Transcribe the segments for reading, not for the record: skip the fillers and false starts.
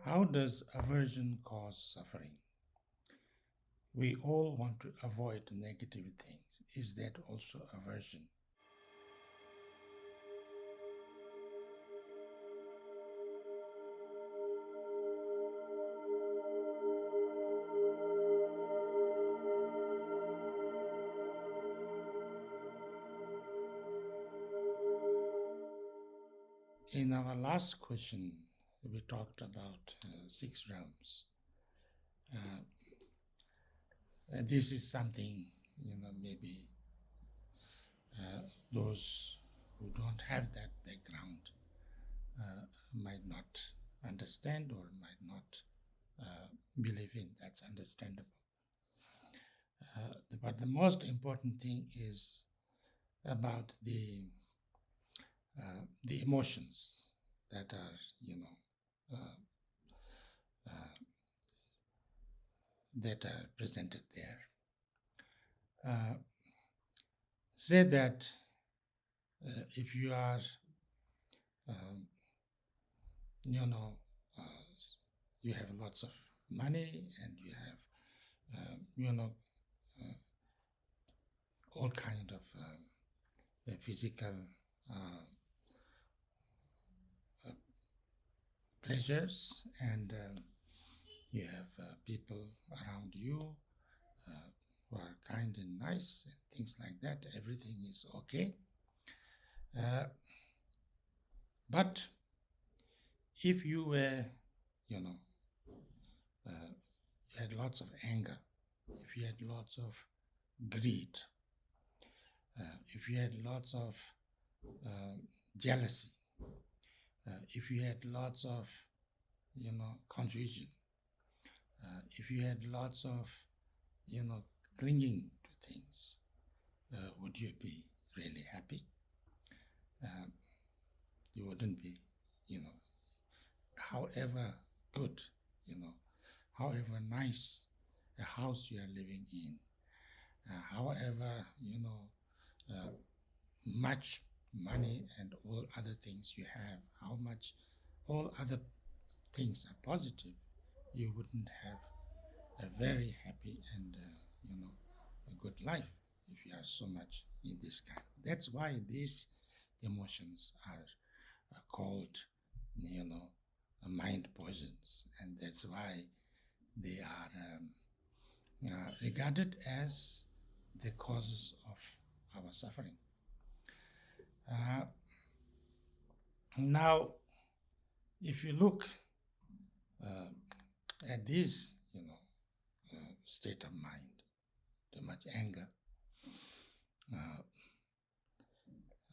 How does aversion cause suffering? We all want to avoid negative things. Is that also aversion? In our last question, we talked about 6 realms. This is something, maybe those who don't have that background might not understand or might not believe in. That's understandable. But the most important thing is about the emotions that are, that are presented there. Say that if you are, you have lots of money and you have, all kind of physical pleasures, and you have people around you who are kind and nice and things like that. Everything is okay. But if you were, you had lots of anger, if you had lots of greed, if you had lots of jealousy, if you had lots of, confusion, if you had lots of, clinging to things, would you be really happy? You wouldn't be, however good, however nice a house you are living in, however, much money and all other things you have, how much all other things are positive, you wouldn't have a very happy and, a good life if you are so much in this kind. That's why these emotions are called, mind poisons, and that's why they are regarded as the causes of our suffering. Now, if you look at this, state of mind, too much anger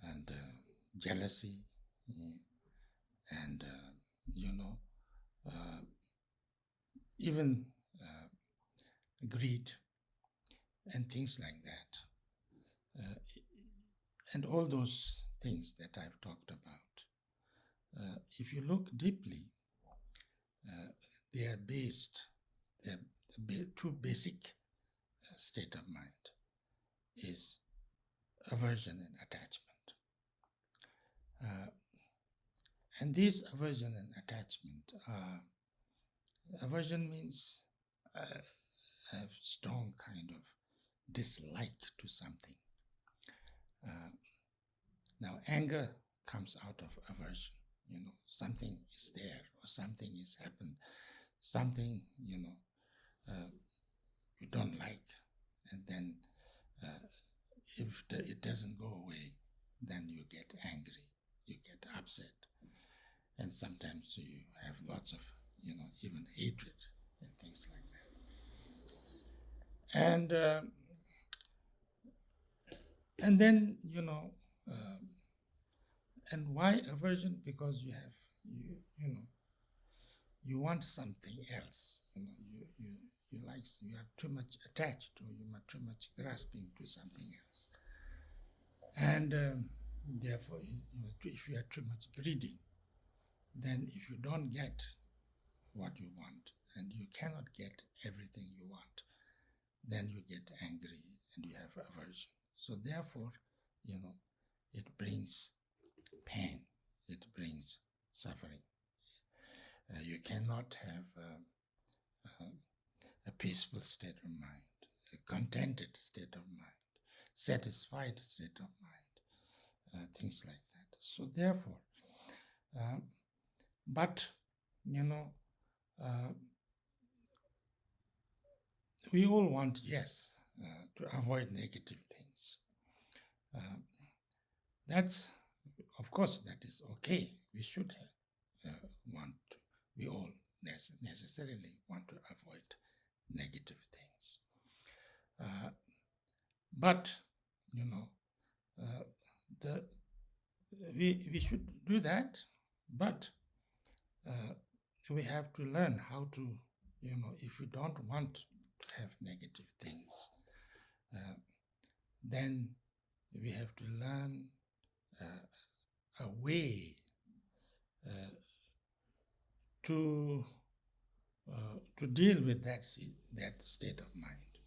and jealousy, and even greed and things like that, and all those things that I've talked about, if you look deeply, they are based, the two basic state of mind is aversion and attachment. And this aversion and attachment, aversion means a strong kind of dislike to something. Now, anger comes out of aversion. Something is there or something has happened, something, you don't like, and then if it doesn't go away, then you get angry, you get upset, and sometimes you have lots of, even hatred and things like that. And then, and why aversion? Because you have, you want something else. You like, you are too much attached to, you are too much grasping to something else. And therefore, if you are too much greedy, then if you don't get what you want, and you cannot get everything you want, then you get angry and you have aversion. So therefore, it brings pain, it brings suffering. You cannot have a peaceful state of mind, a contented state of mind, satisfied state of mind, things like that. So therefore, but we all want, yes, to avoid negative things. That's, of course, that is okay. We should want to, we all necessarily want to avoid negative things. But, we should do that, but we have to learn how to, if we don't want to have negative things, then we have to learn a way to deal with that state of mind.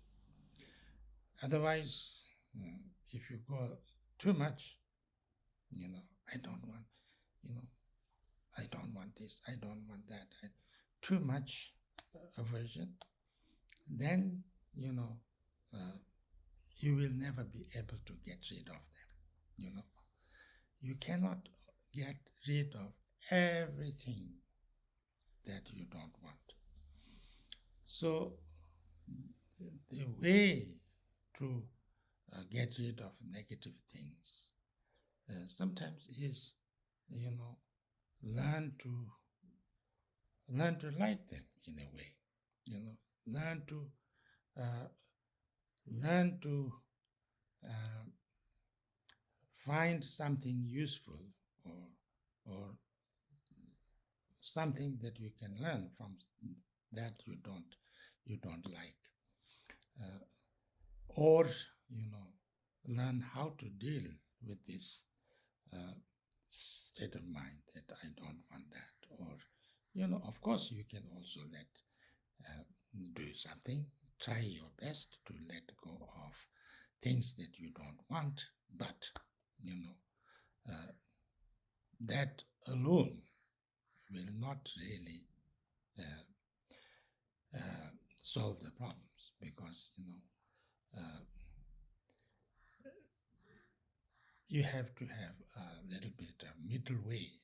Otherwise, if you go too much, I don't want, I don't want this, I don't want that, too much aversion, then, you will never be able to get rid of them. You cannot get rid of everything that you don't want. So the way to get rid of negative things sometimes is, learn to like them in a way. Learn to find something useful or something that you can learn from that you don't like, or learn how to deal with this state of mind that I don't want that, or of course you can also do something, try your best to let go of things that you don't want, but that alone will not really solve the problems, because you have to have a little bit of middle way